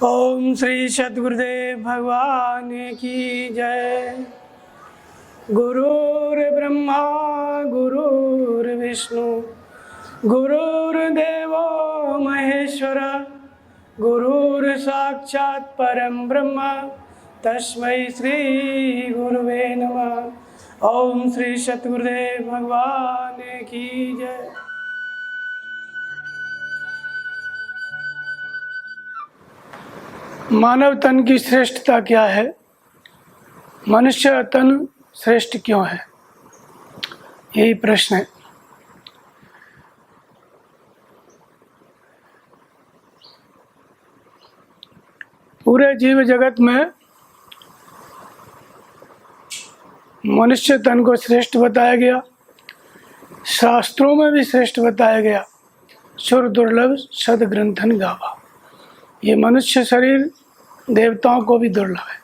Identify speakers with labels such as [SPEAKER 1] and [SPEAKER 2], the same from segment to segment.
[SPEAKER 1] ओम श्री सद्गुरुदेव भगवान की जय। गुरुर्ब्रह्मा गुरुर्विष्णु गुरुर्देवो महेश्वर गुरुर्साक्षात् परम ब्रह्म तस्मै श्री गुरुवे नमः। ओम श्री सद्गुरुदेव भगवान की जय। मानव तन की श्रेष्ठता क्या है? मनुष्य तन श्रेष्ठ क्यों है? यही प्रश्न है। पूरे जीव जगत में मनुष्य तन को श्रेष्ठ बताया गया, शास्त्रों में भी श्रेष्ठ बताया गया। सुर दुर्लभ सद ग्रंथन गावा। ये मनुष्य शरीर देवताओं को भी दुर्लभ है।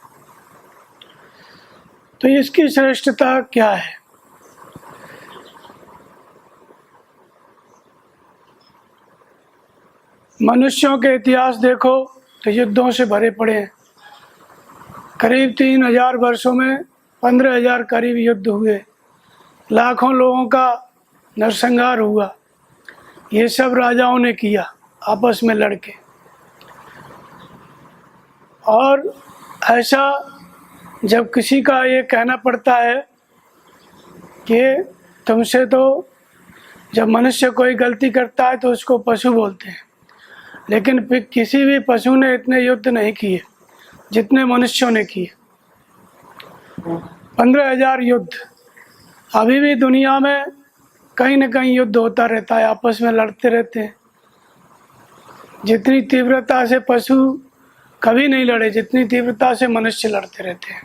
[SPEAKER 1] तो इसकी श्रेष्ठता क्या है? मनुष्यों के इतिहास देखो तो युद्धों से भरे पड़े हैं। करीब 3000 वर्षों में 15,000 करीब युद्ध हुए, लाखों लोगों का नरसंहार हुआ। ये सब राजाओं ने किया आपस में लड़के। और ऐसा जब किसी का ये कहना पड़ता है कि तुमसे, तो जब मनुष्य कोई गलती करता है तो उसको पशु बोलते हैं, लेकिन फिर किसी भी पशु ने इतने युद्ध नहीं किए जितने मनुष्यों ने किए। 15,000 युद्ध। अभी भी दुनिया में कहीं न कहीं युद्ध होता रहता है, आपस में लड़ते रहते हैं। जितनी तीव्रता से पशु कभी नहीं लड़े जितनी तीव्रता से मनुष्य लड़ते रहते हैं।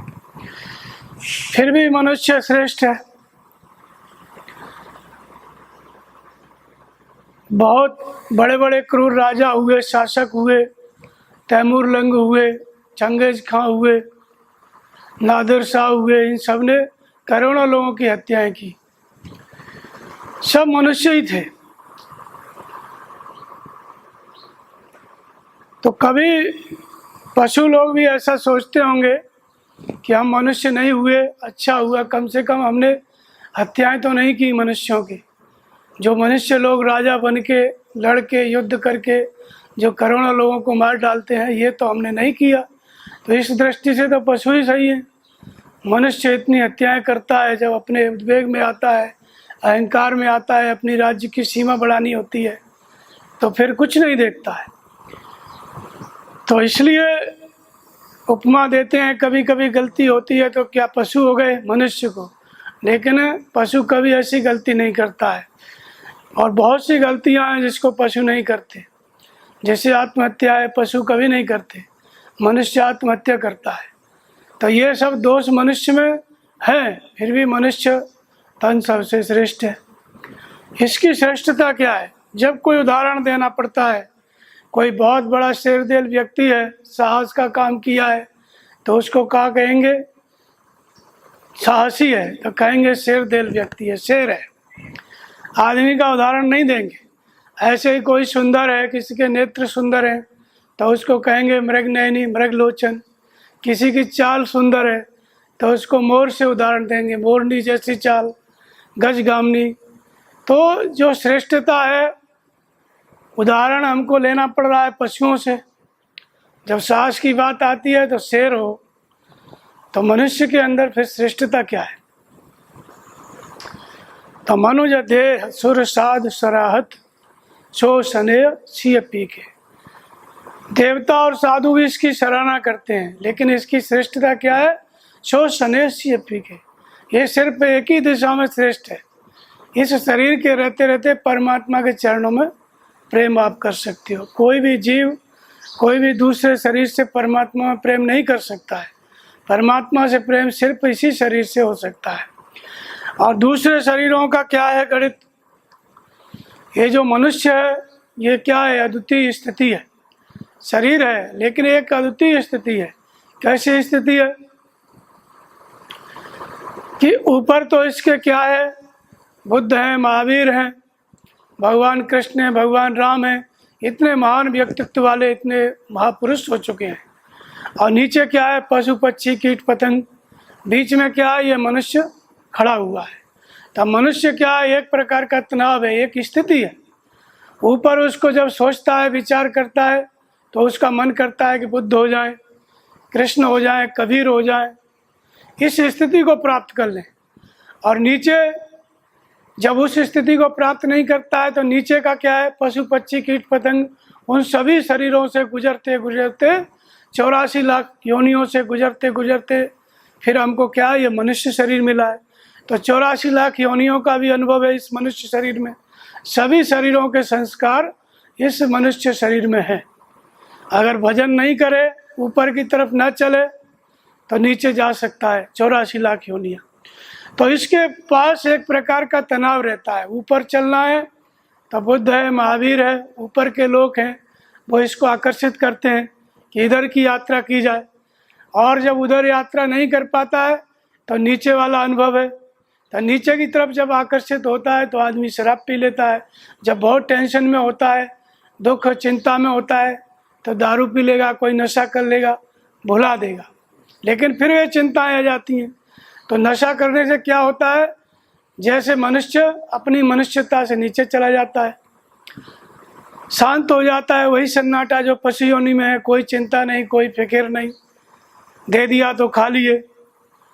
[SPEAKER 1] फिर भी मनुष्य श्रेष्ठ है। बहुत बड़े बड़े क्रूर राजा हुए, शासक हुए, तैमूर लंग हुए, चंगेज खां हुए, नादिर शाह हुए। इन सब ने करोड़ों लोगों की हत्याएं की। सब मनुष्य ही थे। तो कभी पशु लोग भी ऐसा सोचते होंगे कि हम मनुष्य नहीं हुए, अच्छा हुआ कम से कम हमने हत्याएं तो नहीं की मनुष्यों की। जो मनुष्य लोग राजा बन के लड़ के युद्ध करके जो करोड़ों लोगों को मार डालते हैं, ये तो हमने नहीं किया। तो इस दृष्टि से तो पशु ही सही है। मनुष्य इतनी हत्याएं करता है, जब अपने उद्वेग में आता है, अहंकार में आता है, अपनी राज्य की सीमा बढ़ानी होती है, तो फिर कुछ नहीं देखता है। तो इसलिए उपमा देते हैं, कभी कभी गलती होती है तो क्या पशु हो गए मनुष्य को, लेकिन पशु कभी ऐसी गलती नहीं करता है। और बहुत सी गलतियां हैं जिसको पशु नहीं करते। जैसे आत्महत्या है, पशु कभी नहीं करते, मनुष्य आत्महत्या करता है। तो ये सब दोष मनुष्य में है, फिर भी मनुष्य तन सबसे श्रेष्ठ है। इसकी श्रेष्ठता क्या है? जब कोई उदाहरण देना पड़ता है, कोई बहुत बड़ा शेरदिल व्यक्ति है, साहस का काम किया है, तो उसको क्या कहेंगे? साहसी है तो कहेंगे शेरदिल व्यक्ति है, शेर है। आदमी का उदाहरण नहीं देंगे। ऐसे ही कोई सुंदर है, किसी के नेत्र सुंदर हैं, तो उसको कहेंगे मृगनयनी, मृगलोचन। किसी की चाल सुंदर है तो उसको मोर से उदाहरण देंगे, मोरनी जैसी चाल, गजगामनी। तो जो श्रेष्ठता है, उदाहरण हमको लेना पड़ रहा है पशुओं से। जब साहस की बात आती है तो शेर हो, तो मनुष्य के अंदर फिर श्रेष्ठता क्या है? तो मनुज देह सुर साध सराहत सो स्नेह सिय पी के। देवता और साधु भी इसकी सराहना करते हैं, लेकिन इसकी श्रेष्ठता क्या है? सो स्नेह सिय पी के। ये सिर्फ एक ही दिशा में श्रेष्ठ है। इस शरीर के रहते रहते परमात्मा के चरणों में प्रेम आप कर सकते हो। कोई भी जीव कोई भी दूसरे शरीर से परमात्मा में प्रेम नहीं कर सकता है। परमात्मा से प्रेम सिर्फ इसी शरीर से हो सकता है। और दूसरे शरीरों का क्या है गणित? ये जो मनुष्य है, ये क्या है? अद्वितीय स्थिति है। शरीर है लेकिन एक अद्वितीय स्थिति है। कैसी स्थिति है कि ऊपर तो इसके क्या है? बुद्ध हैं, महावीर हैं, भगवान कृष्ण हैं, भगवान राम हैं, इतने महान व्यक्तित्व वाले, इतने महापुरुष हो चुके हैं। और नीचे क्या है? पशु पक्षी कीट पतंग, बीच में क्या है? ये मनुष्य खड़ा हुआ है। तो मनुष्य क्या है? एक प्रकार का तनाव है, एक स्थिति है। ऊपर उसको जब सोचता है, विचार करता है, तो उसका मन करता है कि बुद्ध हो जाए, कृष्ण हो जाए, कबीर हो जाए, इस स्थिति को प्राप्त कर लें। और नीचे जब उस स्थिति को प्राप्त नहीं करता है तो नीचे का क्या है? पशु पक्षी कीट पतंग, उन सभी शरीरों से गुजरते गुजरते 84 लाख योनियों से गुजरते गुजरते फिर हमको क्या है? ये मनुष्य शरीर मिला है। तो 84 लाख योनियों का भी अनुभव है इस मनुष्य शरीर में। सभी शरीरों के संस्कार इस मनुष्य शरीर में है। अगर भजन नहीं करे, ऊपर की तरफ न चले, तो नीचे जा सकता है 84 लाख योनियाँ। तो इसके पास एक प्रकार का तनाव रहता है। ऊपर चलना है तो बुद्ध है, महावीर है, ऊपर के लोग हैं, वो इसको आकर्षित करते हैं कि इधर की यात्रा की जाए। और जब उधर यात्रा नहीं कर पाता है तो नीचे वाला अनुभव है। तो नीचे की तरफ जब आकर्षित होता है तो आदमी शराब पी लेता है। जब बहुत टेंशन में होता है, दुख चिंता में होता है, तो दारू पी लेगा, कोई नशा कर लेगा, भुला देगा। लेकिन फिर वे चिंताएं आ जाती हैं। तो नशा करने से क्या होता है? जैसे मनुष्य अपनी मनुष्यता से नीचे चला जाता है, शांत हो जाता है। वही सन्नाटा जो पशु योनि में है, कोई चिंता नहीं, कोई फिक्र नहीं, दे दिया तो खा लिए।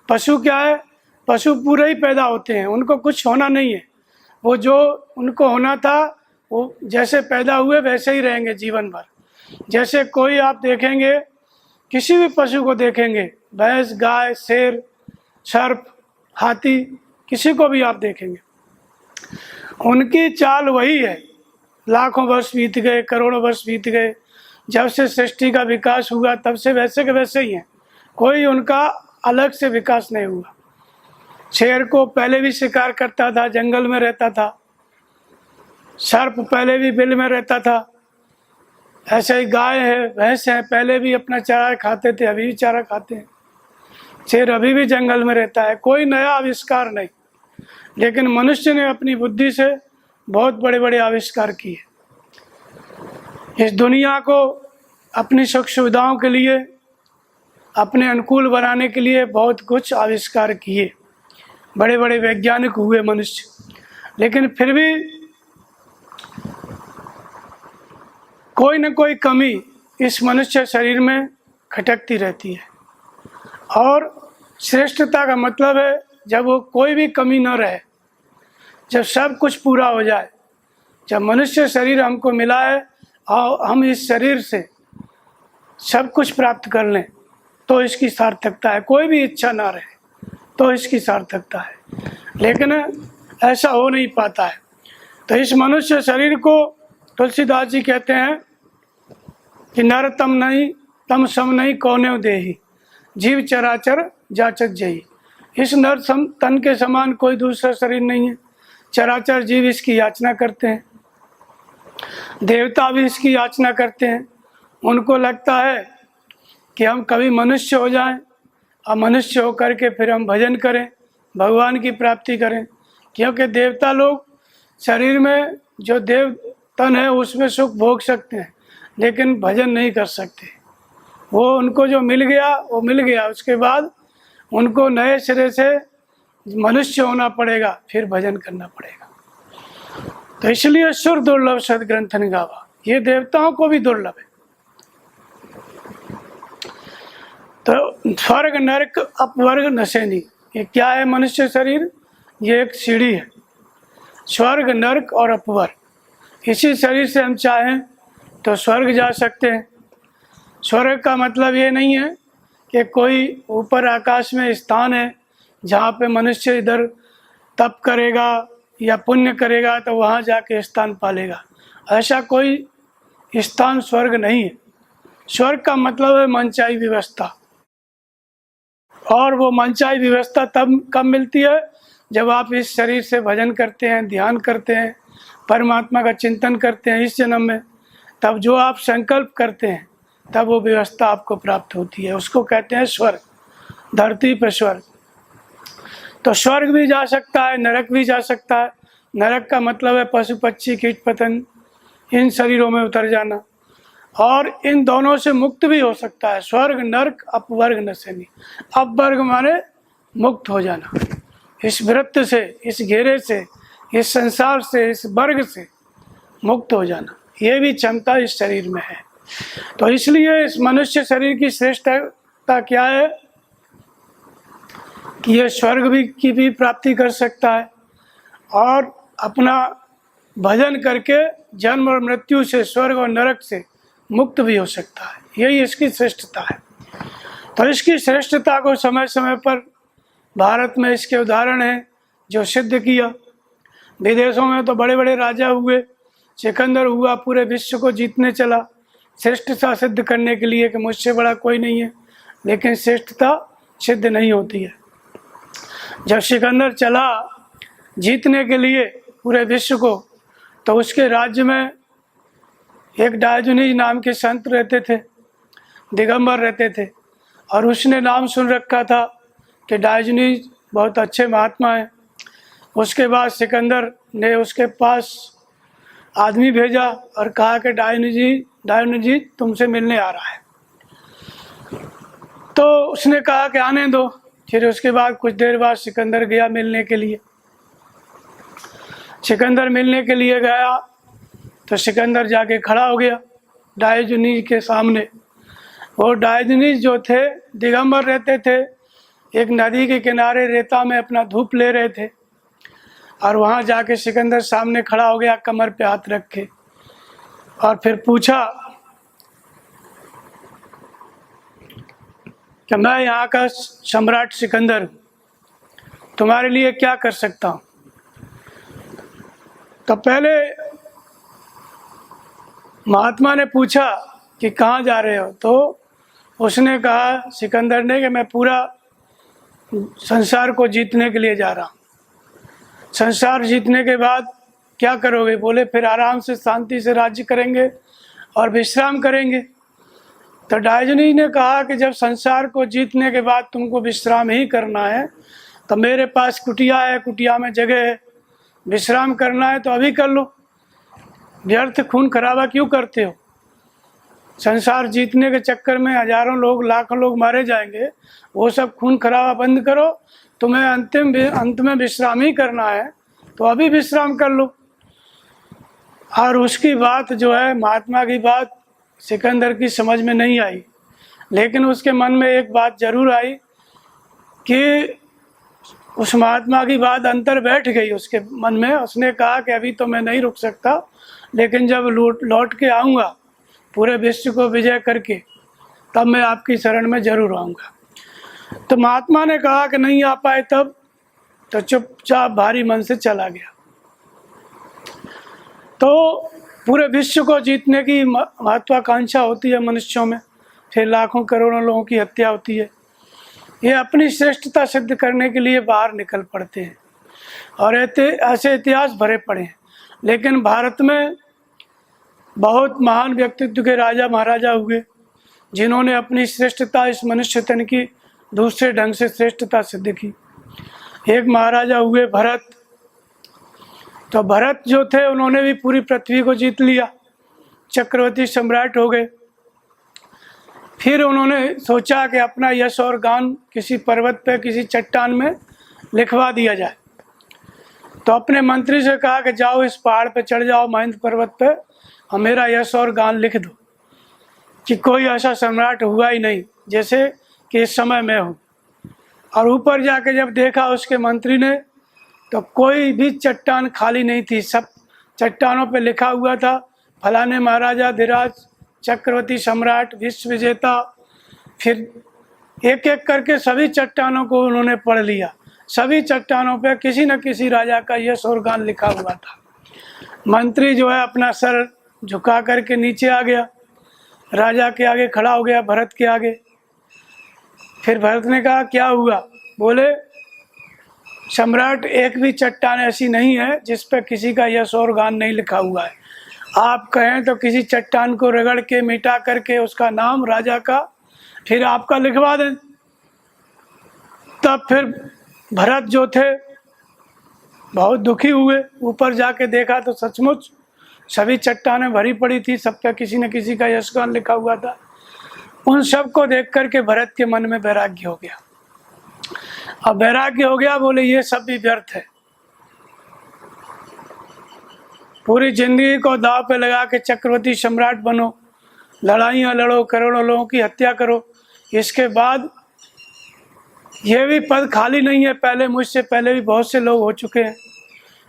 [SPEAKER 1] पशु क्या है? पशु पूरे ही पैदा होते हैं, उनको कुछ होना नहीं है। वो जो उनको होना था, वो जैसे पैदा हुए वैसे ही रहेंगे जीवन भर। जैसे कोई आप देखेंगे, किसी भी पशु को देखेंगे, भैंस, गाय, शेर, सर्प, हाथी, किसी को भी आप देखेंगे, उनकी चाल वही है। लाखों वर्ष बीत गए, करोड़ों वर्ष बीत गए, जब से सृष्टि का विकास हुआ तब से वैसे के वैसे ही हैं। कोई उनका अलग से विकास नहीं हुआ। शेर को पहले भी शिकार करता था, जंगल में रहता था। सर्प पहले भी बिल में रहता था। ऐसे ही गाय है, भैंस है, पहले भी अपना चारा खाते थे, अभी भी चारा खाते हैं। शेर अभी भी जंगल में रहता है। कोई नया आविष्कार नहीं। लेकिन मनुष्य ने अपनी बुद्धि से बहुत बड़े बड़े आविष्कार किए। इस दुनिया को अपनी सुख सुविधाओं के लिए, अपने अनुकूल बनाने के लिए बहुत कुछ आविष्कार किए। बड़े बड़े वैज्ञानिक हुए मनुष्य। लेकिन फिर भी कोई न कोई कमी इस मनुष्य शरीर में खटकती रहती है। और श्रेष्ठता का मतलब है जब वो कोई भी कमी न रहे, जब सब कुछ पूरा हो जाए। जब मनुष्य शरीर हमको मिला है और हम इस शरीर से सब कुछ प्राप्त कर लें, तो इसकी सार्थकता है। कोई भी इच्छा ना रहे तो इसकी सार्थकता है। लेकिन ऐसा हो नहीं पाता है। तो इस मनुष्य शरीर को तुलसीदास जी कहते हैं कि नर तम नहीं, तम सम नहीं, कौने देही, जीव चराचर जाचक जही। इस नर तन के समान कोई दूसरा शरीर नहीं है। चराचर जीव इसकी याचना करते हैं, देवता भी इसकी याचना करते हैं। उनको लगता है कि हम कभी मनुष्य हो जाएं और मनुष्य होकर के फिर हम भजन करें, भगवान की प्राप्ति करें। क्योंकि देवता लोग शरीर में जो देव तन है उसमें सुख भोग सकते हैं, लेकिन भजन नहीं कर सकते। वो उनको जो मिल गया वो मिल गया, उसके बाद उनको नए सिरे से मनुष्य होना पड़ेगा, फिर भजन करना पड़ेगा। तो इसलिए सुर दुर्लभ सदग्रंथन गावा, ये देवताओं को भी दुर्लभ है। तो स्वर्ग नरक अपवर्ग नशेनी, ये क्या है मनुष्य शरीर? ये एक सीढ़ी है। स्वर्ग नरक और अपवर्ग, इसी शरीर से हम चाहें तो स्वर्ग जा सकते हैं। स्वर्ग का मतलब ये नहीं है कि कोई ऊपर आकाश में स्थान है जहाँ पे मनुष्य इधर तप करेगा या पुण्य करेगा तो वहाँ जाके स्थान पालेगा। ऐसा कोई स्थान स्वर्ग नहीं है। स्वर्ग का मतलब है मनचाही व्यवस्था। और वो मनचाही व्यवस्था तब कब मिलती है? जब आप इस शरीर से भजन करते हैं, ध्यान करते हैं, परमात्मा का चिंतन करते हैं इस जन्म में। तब जो आप संकल्प करते हैं तब वो व्यवस्था आपको प्राप्त होती है। उसको कहते हैं स्वर्ग, धरती पर स्वर्ग। तो स्वर्ग भी जा सकता है, नरक भी जा सकता है। नरक का मतलब है पशु पक्षी कीट पतंग, इन शरीरों में उतर जाना, और इन दोनों से मुक्त भी हो सकता है। स्वर्ग नरक अपवर्ग नशनी। अपवर्ग माने मुक्त हो जाना, इस वृत्त से, इस घेरे से, इस संसार से, इस वर्ग से मुक्त हो जाना, ये भी क्षमता इस शरीर में है। तो इसलिए इस मनुष्य शरीर की श्रेष्ठता क्या है कि ये स्वर्ग भी की भी प्राप्ति कर सकता है और अपना भजन करके जन्म और मृत्यु से, स्वर्ग और नरक से मुक्त भी हो सकता है। यही इसकी श्रेष्ठता है। तो इसकी श्रेष्ठता को समय समय पर भारत में इसके उदाहरण हैं जो सिद्ध किया। विदेशों में तो बड़े बड़े राजा हुए, सिकंदर हुआ, पूरे विश्व को जीतने चला श्रेष्ठता सिद्ध करने के लिए कि मुझसे बड़ा कोई नहीं है, लेकिन श्रेष्ठता सिद्ध नहीं होती है। जब सिकंदर चला जीतने के लिए पूरे विश्व को, तो उसके राज्य में एक डायोजनीज नाम के संत रहते थे, दिगंबर रहते थे, और उसने नाम सुन रखा था कि डायोजनीज बहुत अच्छे महात्मा हैं। उसके बाद सिकंदर ने उसके पास आदमी भेजा और कहा कि डायोजनीज तुमसे मिलने आ रहा है। तो उसने कहा कि आने दो। फिर उसके बाद कुछ देर बाद सिकंदर गया मिलने के लिए। सिकंदर मिलने के लिए गया तो सिकंदर जाके खड़ा हो गया डायोजनीज के सामने। वो डायोजनीज जो थे, दिगंबर रहते थे, एक नदी के किनारे रेता में अपना धूप ले रहे थे, और वहाँ जाके सिकंदर सामने खड़ा हो गया कमर पे हाथ रख के, और फिर पूछा कि मैं यहाँ का सम्राट सिकंदर हूँ, तुम्हारे लिए क्या कर सकता हूँ। तो पहले महात्मा ने पूछा कि कहाँ जा रहे हो, तो उसने कहा सिकंदर ने कि मैं पूरा संसार को जीतने के लिए जा रहा हूँ। संसार जीतने के बाद क्या करोगे? बोले फिर आराम से शांति से राज्य करेंगे और विश्राम करेंगे। तो डायोजनीज ने कहा कि जब संसार को जीतने के बाद तुमको विश्राम ही करना है तो मेरे पास कुटिया है, कुटिया में जगह है, विश्राम करना है तो अभी कर लो, व्यर्थ खून खराबा क्यों करते हो? संसार जीतने के चक्कर में हजारों लोग, लाखों लोग मारे जाएंगे, वो सब खून खराबा बंद करो। तुम्हें अंत में विश्राम ही करना है तो अभी विश्राम कर लो। और उसकी बात जो है, महात्मा की बात सिकंदर की समझ में नहीं आई, लेकिन उसके मन में एक बात जरूर आई कि उस महात्मा की बात अंतर बैठ गई उसके मन में। उसने कहा कि अभी तो मैं नहीं रुक सकता, लेकिन जब लौट के आऊँगा पूरे विश्व को विजय करके, तब मैं आपकी शरण में जरूर आऊँगा। तो महात्मा ने कहा कि नहीं आ पाए तब, तो चुपचाप भारी मन से चला गया। तो पूरे विश्व को जीतने की महत्वाकांक्षा होती है मनुष्यों में, फिर लाखों करोड़ों लोगों की हत्या होती है। ये अपनी श्रेष्ठता सिद्ध करने के लिए बाहर निकल पड़ते हैं और ऐसे इतिहास भरे पड़े हैं। लेकिन भारत में बहुत महान व्यक्तित्व के राजा महाराजा हुए जिन्होंने अपनी श्रेष्ठता इस मनुष्य तन की दूसरे ढंग से श्रेष्ठता सिद्ध की। एक महाराजा हुए भरत। तो भरत जो थे उन्होंने भी पूरी पृथ्वी को जीत लिया, चक्रवर्ती सम्राट हो गए। फिर उन्होंने सोचा कि अपना यश और गान किसी पर्वत पे, किसी चट्टान में लिखवा दिया जाए। तो अपने मंत्री से कहा कि जाओ इस पहाड़ पे चढ़ जाओ, महेंद्र पर्वत पे, और मेरा यश और गान लिख दो कि कोई ऐसा सम्राट हुआ ही नहीं जैसे कि इस समय मैं हूँ। और ऊपर जाके जब देखा उसके मंत्री ने, तो कोई भी चट्टान खाली नहीं थी, सब चट्टानों पे लिखा हुआ था फलाने महाराजा धीराज, चक्रवर्ती सम्राट, विश्व विजेता। फिर एक एक करके सभी चट्टानों को उन्होंने पढ़ लिया। सभी चट्टानों पे किसी न किसी राजा का यश और गान लिखा हुआ था। मंत्री जो है अपना सर झुका करके नीचे आ गया, राजा के आगे खड़ा हो गया, भरत के आगे। फिर भरत ने कहा क्या हुआ? बोले सम्राट, एक भी चट्टान ऐसी नहीं है जिस पे किसी का यश और गान नहीं लिखा हुआ है। आप कहें तो किसी चट्टान को रगड़ के मिटा करके उसका नाम राजा का फिर आपका लिखवा दें। तब फिर भरत जो थे बहुत दुखी हुए, ऊपर जाके देखा तो सचमुच सभी चट्टानें भरी पड़ी थी, सब पे किसी न किसी का यशगान लिखा हुआ था। उन सब को देख करके भरत के मन में वैराग्य हो गया। अब वैराग्य हो गया, बोले ये सब भी व्यर्थ है, पूरी जिंदगी को दांव पे लगा के चक्रवर्ती सम्राट बनो, लड़ाइयाँ लड़ो, करोड़ों लोगों की हत्या करो, इसके बाद ये भी पद खाली नहीं है, पहले मुझसे पहले भी बहुत से लोग हो चुके हैं।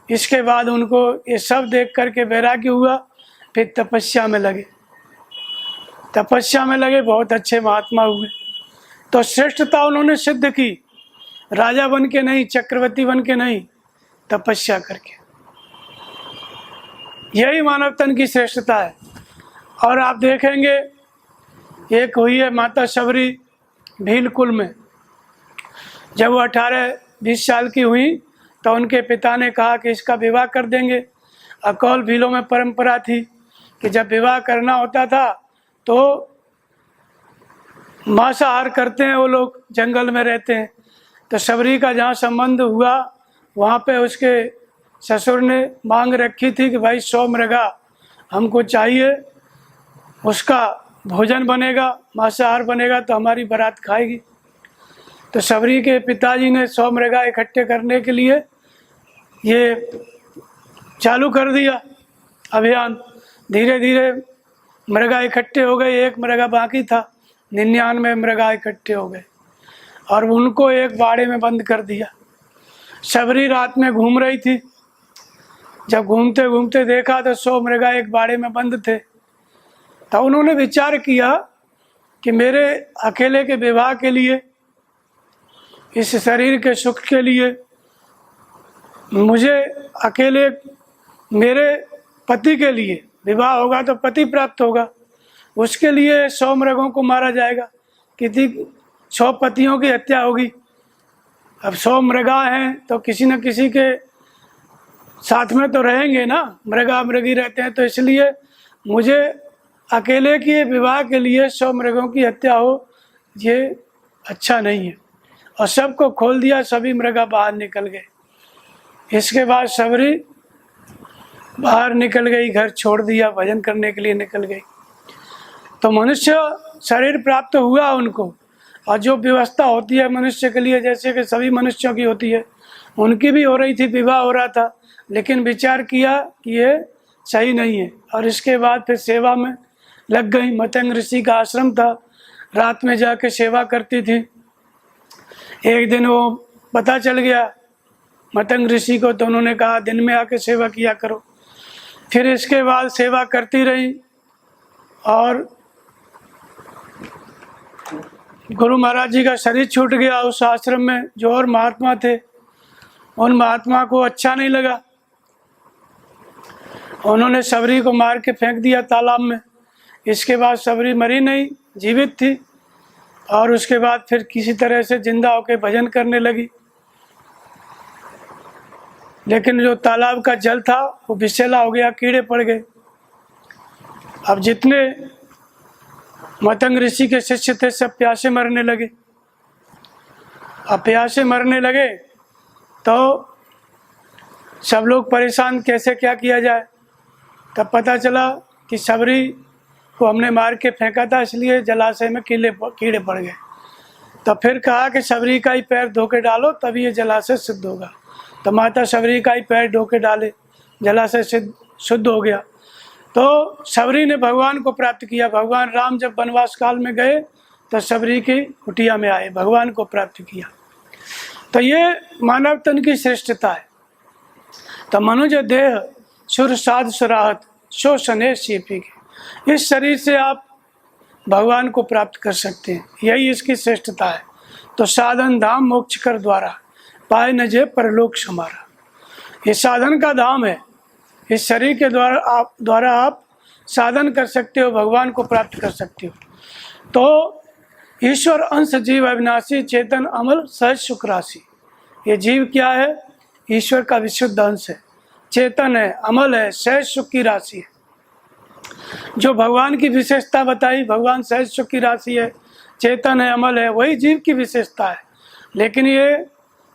[SPEAKER 1] इसके बाद उनको ये सब देख करके वैराग्य हुआ, फिर तपस्या में लगे, बहुत अच्छे महात्मा हुए। तो श्रेष्ठता उन्होंने सिद्ध की, राजा बन के नहीं, चक्रवर्ती बन के नहीं, तपस्या करके। यही मानव तन की श्रेष्ठता है। और आप देखेंगे एक हुई है माता शबरी भीलकुल में, जब वो 18-20 साल की हुई तो उनके पिता ने कहा कि इसका विवाह कर देंगे। अकौल भीलों में परंपरा थी कि जब विवाह करना होता था तो मांसाहार करते हैं, वो लोग जंगल में रहते हैं। तो शबरी का जहाँ संबंध हुआ वहाँ पे उसके ससुर ने मांग रखी थी कि भाई 100 मृगा हमको चाहिए, उसका भोजन बनेगा, मांसाहार बनेगा तो हमारी बारात खाएगी। तो शबरी के पिताजी ने 100 मृगा इकट्ठे करने के लिए ये चालू कर दिया अभियान। धीरे धीरे मृगा इकट्ठे हो गए, एक मृगा बाकी था, 99 मृगा इकट्ठे हो गए और उनको एक बाड़े में बंद कर दिया। शबरी रात में घूम रही थी, जब घूमते घूमते देखा तो 100 मृगा एक बाड़े में बंद थे। तो उन्होंने विचार किया कि मेरे अकेले के विवाह के लिए, इस शरीर के सुख के लिए, मुझे अकेले, मेरे पति के लिए विवाह होगा तो पति प्राप्त होगा, उसके लिए 100 मृगों को मारा जाएगा, किसी 100 पतियों की हत्या होगी। अब 100 मृगा हैं तो किसी न किसी के साथ में तो रहेंगे ना, मृगा मृगी रहते हैं, तो इसलिए मुझे अकेले के विवाह के लिए 100 मृगों की हत्या हो, ये अच्छा नहीं है। और सबको खोल दिया, सभी मृगा बाहर निकल गए। इसके बाद शबरी बाहर निकल गई, घर छोड़ दिया, भजन करने के लिए निकल गई। तो मनुष्य शरीर प्राप्त हुआ उनको, और जो व्यवस्था होती है मनुष्य के लिए, जैसे कि सभी मनुष्यों की होती है, उनकी भी हो रही थी, विवाह हो रहा था, लेकिन विचार किया कि ये सही नहीं है। और इसके बाद फिर सेवा में लग गई। मतंग ऋषि का आश्रम था, रात में जाके सेवा करती थी। एक दिन वो पता चल गया मतंग ऋषि को, तो उन्होंने कहा दिन में आके सेवा किया करो। फिर इसके बाद सेवा करती रही और गुरु महाराज जी का शरीर छूट गया। उस आश्रम में जो और महात्मा थे, उन महात्मा को अच्छा नहीं लगा, उन्होंने शबरी को मार के फेंक दिया तालाब में। इसके बाद शबरी मरी नहीं, जीवित थी, और उसके बाद फिर किसी तरह से जिंदा होकर भजन करने लगी। लेकिन जो तालाब का जल था वो विषैला हो गया, कीड़े पड़ गए। अब जितने मतंग ऋषि के शिष्य थे सब प्यासे मरने लगे। अब प्यासे मरने लगे तो सब लोग परेशान, कैसे क्या किया जाए। तब पता चला कि शबरी को हमने मार के फेंका था, इसलिए जलाशय में कीड़े पड़ गए। तो फिर कहा कि शबरी का ही पैर धो के डालो, तभी ये जलाशय शुद्ध होगा। तो माता शबरी का ही पैर धो के डाले, जलाशय शुद्ध हो गया। तो शबरी ने भगवान को प्राप्त किया। भगवान राम जब वनवास काल में गए तो शबरी की कुटिया में आए, भगवान को प्राप्त किया। तो ये मानव तन की श्रेष्ठता है। तो मनुज देह सुर साध सुराहत सो सने सीपी के, इस शरीर से आप भगवान को प्राप्त कर सकते हैं, यही इसकी श्रेष्ठता है। तो साधन धाम मोक्ष कर द्वारा पाए न जे परलोक समारा, ये साधन का धाम है। इस शरीर के द्वारा आप साधन कर सकते हो, भगवान को प्राप्त कर सकते हो। तो ईश्वर अंश जीव अविनाशी चेतन अमल सहज सुख राशि, ये जीव क्या है? ईश्वर का विशुद्ध अंश है, चेतन है, अमल है, सहज सुख की राशि है। जो भगवान की विशेषता बताई, भगवान सहज सुख की राशि है, चेतन है, अमल है, वही जीव की विशेषता है। लेकिन ये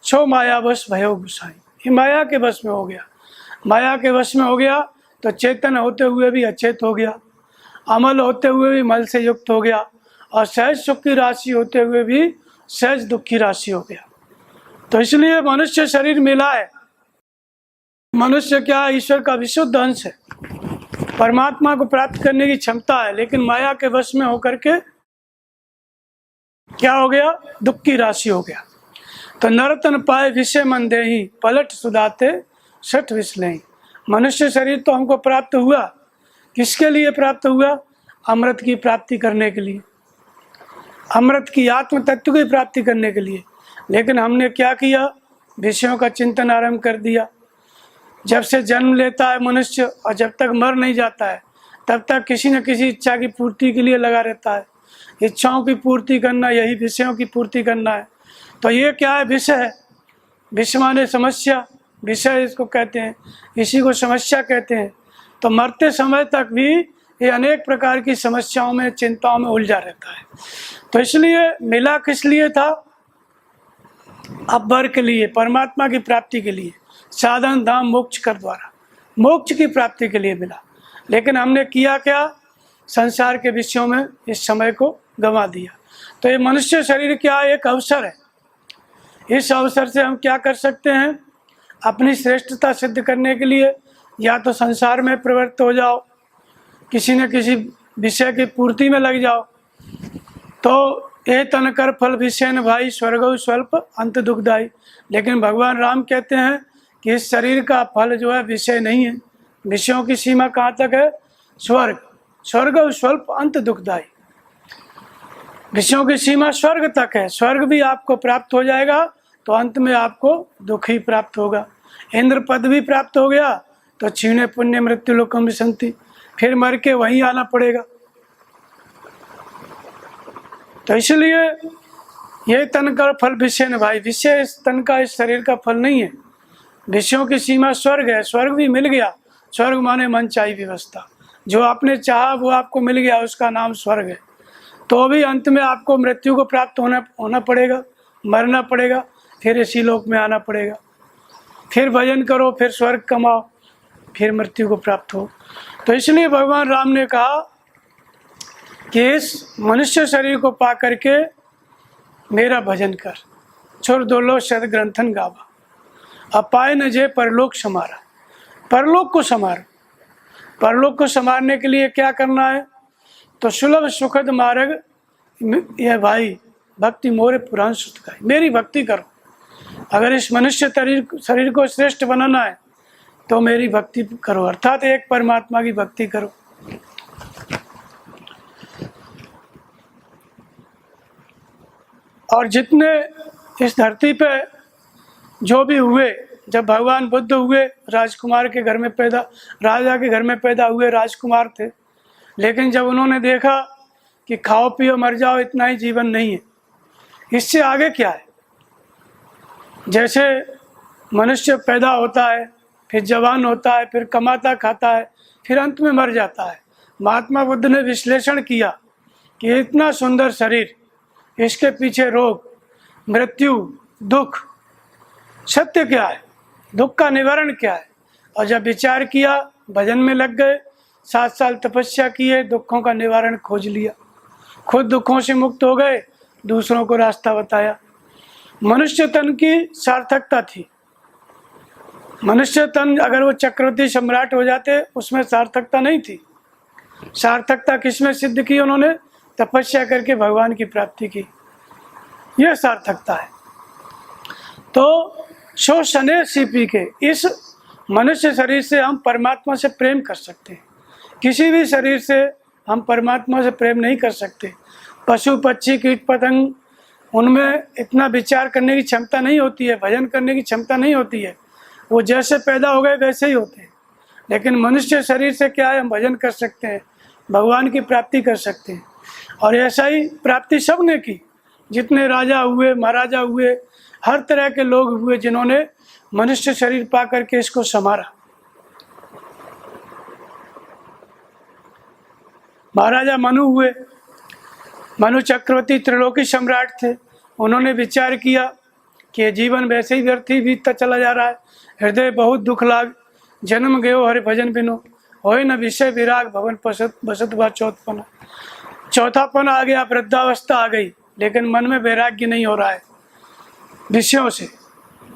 [SPEAKER 1] छो माया वश भयो गुसाई, ये माया के वश में हो गया। माया के वश में हो गया, तो चेतन होते हुए भी अचेत हो गया, अमल होते हुए भी मल से युक्त हो गया, और सहज सुख की राशि होते हुए भी सहज दुख की राशि हो गया। तो इसलिए मनुष्य शरीर मिला है। मनुष्य क्या है? ईश्वर का विशुद्ध अंश है, परमात्मा को प्राप्त करने की क्षमता है, लेकिन माया के वश में होकर के क्या हो गया? दुख की राशि हो गया। तो नरतन पाए विषय मन देहि, पलट सुदाते सठ विसलेहि। मनुष्य शरीर तो हमको प्राप्त हुआ, किसके लिए प्राप्त हुआ? अमृत की प्राप्ति करने के लिए, अमृत की आत्म तत्व की प्राप्ति करने के लिए। लेकिन हमने क्या किया? विषयों का चिंतन आरंभ कर दिया। जब से जन्म लेता है मनुष्य और जब तक मर नहीं जाता है, तब तक किसी न किसी इच्छा की पूर्ति के लिए लगा रहता है। इच्छाओं की पूर्ति करना, यही विषयों की पूर्ति करना है। तो ये क्या है? विषय है। विषय माने समस्या, विषय इसको कहते हैं, इसी को समस्या कहते हैं। तो मरते समय तक भी ये अनेक प्रकार की समस्याओं में, चिंताओं में उलझा रहता है। तो इसलिए मिला किस लिए था? अब्बर के लिए, परमात्मा की प्राप्ति के लिए, साधन धाम मोक्ष कर द्वारा मोक्ष की प्राप्ति के लिए मिला। लेकिन हमने किया क्या? संसार के विषयों में इस समय को गंवा दिया। तो ये मनुष्य शरीर क्या? एक अवसर है। इस अवसर से हम क्या कर सकते हैं? अपनी श्रेष्ठता सिद्ध करने के लिए या तो संसार में प्रवृत्त हो जाओ, किसी न किसी विषय की पूर्ति में लग जाओ। तो ए तन कर फल विषय न भाई, स्वर्ग स्वल्प अंत दुखदाई। लेकिन भगवान राम कहते हैं कि इस शरीर का फल जो है विषय नहीं है। विषयों की सीमा कहाँ तक है? स्वर्ग। स्वर्ग स्वल्प अंत दुखदाई, विषयों की सीमा स्वर्ग तक है। स्वर्ग भी आपको प्राप्त हो जाएगा तो अंत में आपको दुख ही प्राप्त होगा। इंद्र पद भी प्राप्त हो गया तो क्षीणे पुण्य मृत्यु लोकम विसंति, फिर मर के वहीं आना पड़ेगा। तो इसलिए ये तन का फल विषय न भाई, विषय इस तन का, इस शरीर का फल नहीं है। विषयों की सीमा स्वर्ग है। स्वर्ग भी मिल गया। स्वर्ग माने मन चाही व्यवस्था, जो आपने चाहा वो आपको मिल गया, उसका नाम स्वर्ग है। तो भी अंत में आपको मृत्यु को प्राप्त होना पड़ेगा, मरना पड़ेगा, फिर इसी लोक में आना पड़ेगा, फिर भजन करो, फिर स्वर्ग कमाओ, फिर मृत्यु को प्राप्त हो। तो इसलिए भगवान राम ने कहा कि इस मनुष्य शरीर को पा करके मेरा भजन कर, छोड़ दो लो शत ग्रंथन गावा, अपाय न जे परलोक समारा। परलोक को संवारो। परलोक को संवारने के लिए क्या करना है? तो सुलभ सुखद मार्ग यह भाई, भक्ति मोरे पुराण सुत गाय, मेरी भक्ति करो। अगर इस मनुष्य शरीर को श्रेष्ठ बनाना है तो मेरी भक्ति करो, अर्थात एक परमात्मा की भक्ति करो। और जितने इस धरती पे जो भी हुए, जब भगवान बुद्ध हुए, राजकुमार के घर में पैदा, राजा के घर में पैदा हुए राजकुमार थे। लेकिन जब उन्होंने देखा कि खाओ पियो मर जाओ, इतना ही जीवन नहीं है, इससे आगे क्या है। जैसे मनुष्य पैदा होता है, फिर जवान होता है, फिर कमाता खाता है, फिर अंत में मर जाता है। महात्मा बुद्ध ने विश्लेषण किया कि इतना सुंदर शरीर, इसके पीछे रोग, मृत्यु, दुख, सत्य क्या है, दुख का निवारण क्या है। और जब विचार किया, भजन में लग गए, 7 साल तपस्या किए, दुखों का निवारण खोज लिया, खुद दुखों से मुक्त हो गए, दूसरों को रास्ता बताया। मनुष्य तन की सार्थकता थी। मनुष्य तन अगर वो चक्रवर्ती सम्राट हो जाते, उसमें सार्थकता नहीं थी। सार्थकता किसमें सिद्ध की? उन्होंने तपस्या करके भगवान की प्राप्ति की, यह सार्थकता है। तो सो शने सीपी के इस मनुष्य शरीर से हम परमात्मा से प्रेम कर सकते हैं। किसी भी शरीर से हम परमात्मा से प्रेम नहीं कर सकते। पशु पक्षी कीट पतंग, उनमें इतना विचार करने की क्षमता नहीं होती है, भजन करने की क्षमता नहीं होती है, वो जैसे पैदा हो गए वैसे ही होते हैं। लेकिन मनुष्य शरीर से क्या है, हम भजन कर सकते हैं, भगवान की प्राप्ति कर सकते हैं। और ऐसा ही प्राप्ति सब ने की, जितने राजा हुए, महाराजा हुए, हर तरह के लोग हुए जिन्होंने मनुष्य शरीर पा करके इसको संवारा। महाराजा मनु हुए, मनु चक्रवर्ती त्रिलोकी सम्राट थे। उन्होंने विचार किया कि जीवन वैसे ही व्यर्थ ही बीतता चला जा रहा है, हृदय बहुत दुख लाग, जन्म गयो हरि भजन बिनो, होय न विषय विराग भवन बसत व चौथपना। चौथापन आ गया, वृद्धावस्था आ गई, लेकिन मन में वैराग्य नहीं हो रहा है विषयों से।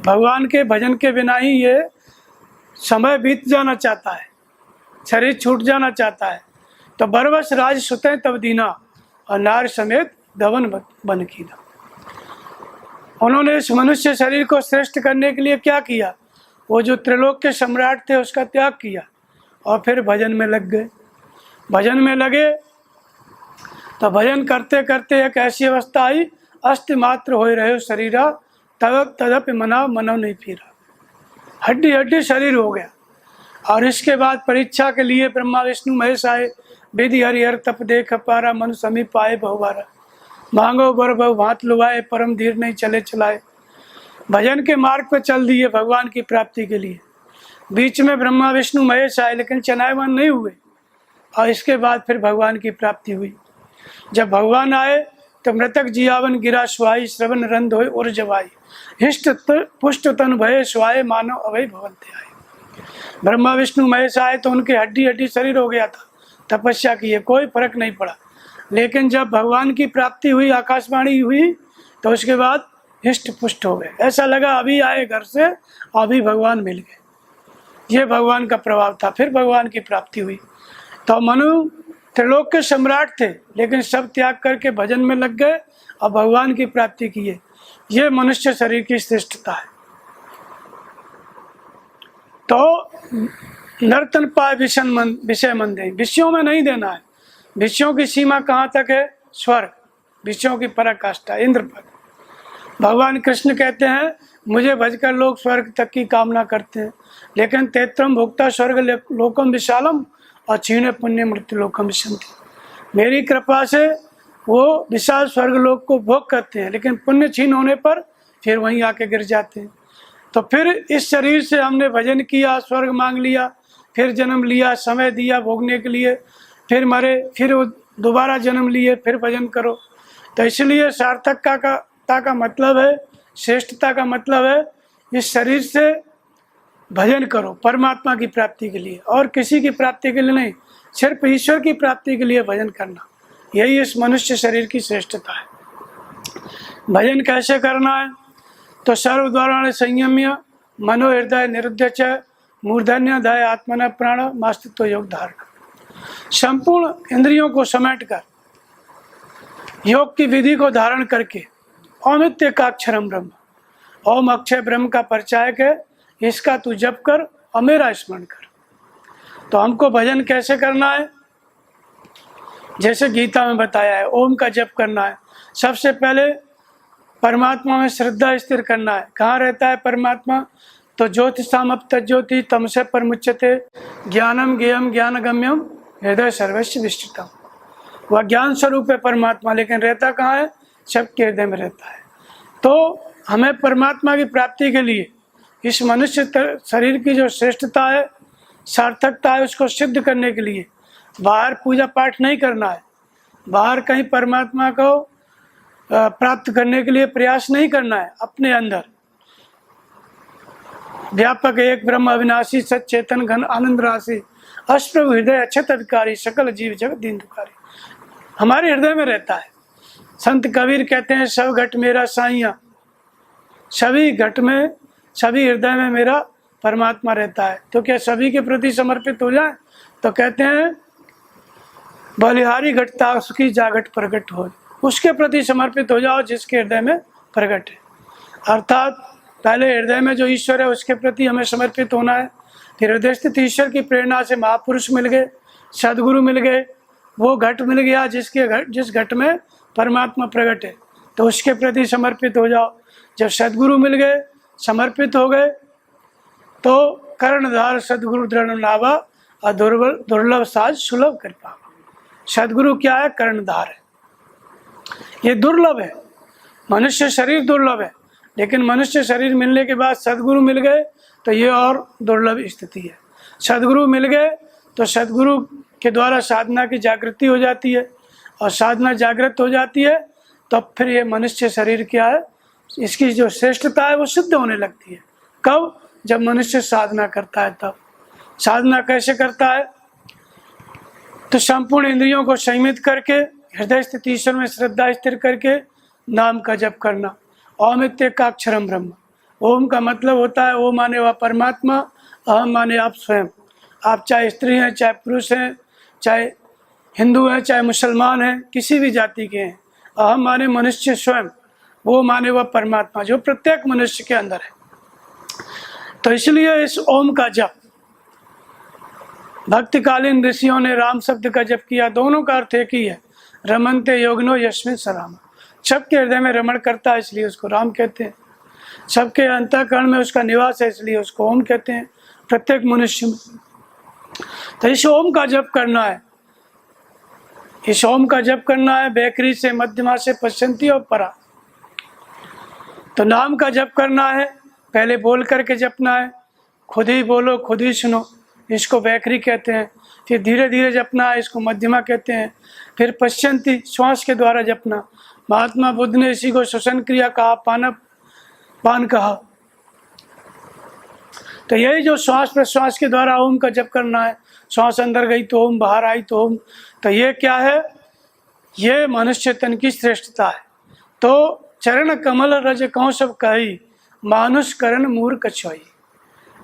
[SPEAKER 1] भगवान के भजन के बिना ही ये समय बीत जाना चाहता है, शरीर छूट जाना चाहता है। तो बरवस राज सुते तब दीना, और नार समेत गवन बन कीना। उन्होंने इस मनुष्य शरीर को श्रेष्ठ करने के लिए क्या किया? वो जो त्रिलोक के सम्राट थे उसका त्याग किया और फिर भजन में लग गए। भजन में लगे तो भजन करते करते एक ऐसी अवस्था आई, अस्थि मात्र हो रहे शरीरा, तदप मना मनो नहीं फिरा। हड्डी हड्डी शरीर हो गया। और इसके बाद परीक्षा के लिए ब्रह्मा विष्णु महेश आए। विधि हरिहर तप देख पारा, मन समीप आए बहुबारा। मांगो बर बहु भांत लुभाए, परम धीर नहीं चले चलाए। भजन के मार्ग पर चल दिए भगवान की प्राप्ति के लिए। बीच में ब्रह्मा विष्णु महेश आए, लेकिन चनायमान नहीं हुए। और इसके बाद फिर भगवान की प्राप्ति हुई। जब भगवान आए तो मृतक जियावन गिरा सुहाई, श्रवण रंध होय उर जवाई। हिष्ट पुष्ट तन भय सुहाए, मानव अवय भवन्ते आए। ब्रह्मा विष्णु महेश आए तो उनके हड्डी हड्डी शरीर हो गया था, तपस्या की कोई फर्क नहीं पड़ा। लेकिन जब भगवान की प्राप्ति हुई, आकाशवाणी हुई, तो उसके बाद हिष्ट पुष्ट हो गए। ऐसा लगा अभी आए घर से, अभी भगवान मिल गए। ये भगवान का प्रभाव था। फिर भगवान की प्राप्ति हुई। तो मनु त्रिलोक के सम्राट थे, लेकिन सब त्याग करके भजन में लग गए और भगवान की प्राप्ति किए। ये मनुष्य शरीर की श्रेष्ठता है। तो नर्तन पाए विषय मन दे, विषयों में नहीं देना है। विषयों की सीमा कहाँ तक है? स्वर्ग, विषयों की पराकाष्ठा, इंद्र पद। भगवान कृष्ण कहते हैं मुझे भजकर लोग स्वर्ग तक की कामना करते हैं, लेकिन तेत्रम भोक्ता स्वर्ग लोकम विशालम और क्षीणे पुण्य मृत्यु लोकम विशंति। मेरी कृपा से वो विशाल स्वर्ग लोक को भोग करते हैं, लेकिन पुण्य क्षीण होने पर फिर वहीं आके गिर जाते हैं। तो फिर इस शरीर से हमने भजन किया, स्वर्ग मांग लिया, फिर जन्म लिया, समय दिया भोगने के लिए, फिर मरे, फिर दोबारा जन्म लिए, फिर भजन करो। तो इसलिए सार्थकता का मतलब है, श्रेष्ठता का मतलब है इस शरीर से भजन करो परमात्मा की प्राप्ति के लिए, और किसी की प्राप्ति के लिए नहीं, सिर्फ ईश्वर की प्राप्ति के लिए भजन करना। यही इस मनुष्य शरीर की श्रेष्ठता है। भजन कैसे करना है? तो सर्वद्वाराणि संयम्य मनो हृदय निरुद्ध च मूर्धन्य दय आत्मन प्राण मास्तित्व योग धारण। संपूर्ण इंद्रियों को समेट कर योग की विधि को धारण करके औमित्य का अक्षरम ब्रह्म, ओम अक्षय ब्रह्म का परिचायक है, इसका तू जप कर और मेरा स्मरण कर। तो हमको भजन कैसे करना है? जैसे गीता में बताया है, ओम का जप करना है। सबसे पहले परमात्मा में श्रद्धा स्थिर करना है। कहाँ रहता है परमात्मा? तो ज्योतिषाम तज्ज्योति तमसे परमुच्यते ज्ञानम ज्ञेयम ज्ञानगम्यम हृदय सर्वस्व विष्टितम। वह ज्ञान स्वरूप है परमात्मा, लेकिन रहता कहाँ है? सबके हृदय में रहता है। तो हमें परमात्मा की प्राप्ति के लिए इस मनुष्य शरीर की जो श्रेष्ठता है, सार्थकता है, उसको सिद्ध करने के लिए बाहर पूजा पाठ नहीं करना है, बाहर कहीं परमात्मा को प्राप्त करने के लिए प्रयास नहीं करना है। अपने अंदर व्यापक एक ब्रह्म अविनाशी सच्चेतन घन आनंद राशि अष्टप्रभु हृदय अक्षत अधिकारी सकल जीव जगत दीन दुखारी हमारे हृदय में रहता है। संत कबीर कहते हैं सब घट मेरा साइया, सभी घट में, सभी हृदय में मेरा परमात्मा रहता है। तो क्या सभी के प्रति समर्पित हो जाए? तो कहते हैं बलिहारी घटता उसकी जागट प्रगट हो, उसके प्रति समर्पित हो जाओ जिसके हृदय में प्रगट है। अर्थात पहले हृदय में जो ईश्वर है उसके प्रति हमें समर्पित होना है। फिर हृदय स्थित ईश्वर की प्रेरणा से महापुरुष मिल गए, सदगुरु मिल गए, वो घट मिल गया जिस घट में परमात्मा प्रकट है, तो उसके प्रति समर्पित हो जाओ। जब सदगुरु मिल गए, समर्पित हो गए, तो कर्णधार सदगुरु दृढ़ नावा और दुर्लभ साज सुलभ कर पावा। सदगुरु क्या है? कर्णधार है। ये दुर्लभ है, मनुष्य शरीर दुर्लभ है, लेकिन मनुष्य शरीर मिलने के बाद सदगुरु मिल गए तो ये और दुर्लभ स्थिति है। सदगुरु मिल गए तो सदगुरु के द्वारा साधना की जागृति हो जाती है, और साधना जागृत हो जाती है तो फिर ये मनुष्य शरीर क्या है, इसकी जो श्रेष्ठता है वो सिद्ध होने लगती है। कब? जब मनुष्य साधना करता है। तब साधना कैसे करता है? तो संपूर्ण इंद्रियों को संयमित करके हृदय स्थित ईश्वर में श्रद्धा स्थिर करके नाम का जप करना। ओम इत्येकाक्षरम ब्रह्म। ओम का मतलब होता है ओम माने वह परमात्मा, अहम माने आप स्वयं। आप चाहे स्त्री हैं, चाहे पुरुष हैं, चाहे हिंदू हैं, चाहे मुसलमान हैं, किसी भी जाति के हैं। अहम माने मनुष्य स्वयं, वो माने वह परमात्मा जो प्रत्येक मनुष्य के अंदर है। तो इसलिए इस ओम का जप, भक्तिकालीन ऋषियों ने राम शब्द का जप किया। दोनों का अर्थ एक ही है, रमनते योगनो यस्मिन् स राम। सबके हृदय में रमण करता है इसलिए उसको राम कहते हैं। सबके अंतःकरण में उसका निवास है इसलिए उसको ओम कहते हैं, प्रत्येक मनुष्य में। तो इस ओम का जप करना है, इस ओम का जप करना है बेकरी से मध्यमा से पश्चंती और परा। तो नाम का जप करना है, पहले बोल करके जपना है, खुद ही बोलो खुद ही सुनो, इसको बैकरी कहते हैं। फिर धीरे धीरे जपना है, इसको मध्यमा कहते हैं। फिर पश्चंती श्वास के द्वारा जपना, महात्मा बुद्ध ने इसी को श्वसन क्रिया कहा, पान कहा। तो यही जो श्वास प्रश्वास के द्वारा ओम का जप करना है, श्वास अंदर गई तो ओम, बाहर आई तो ओम। तो ये क्या है, ये मनुष्य तन की श्रेष्ठता है। तो चरण कमल रज कौं सब कही, मानुष करण मूर कछुआई।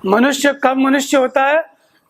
[SPEAKER 1] मनुष्य कब मनुष्य होता है,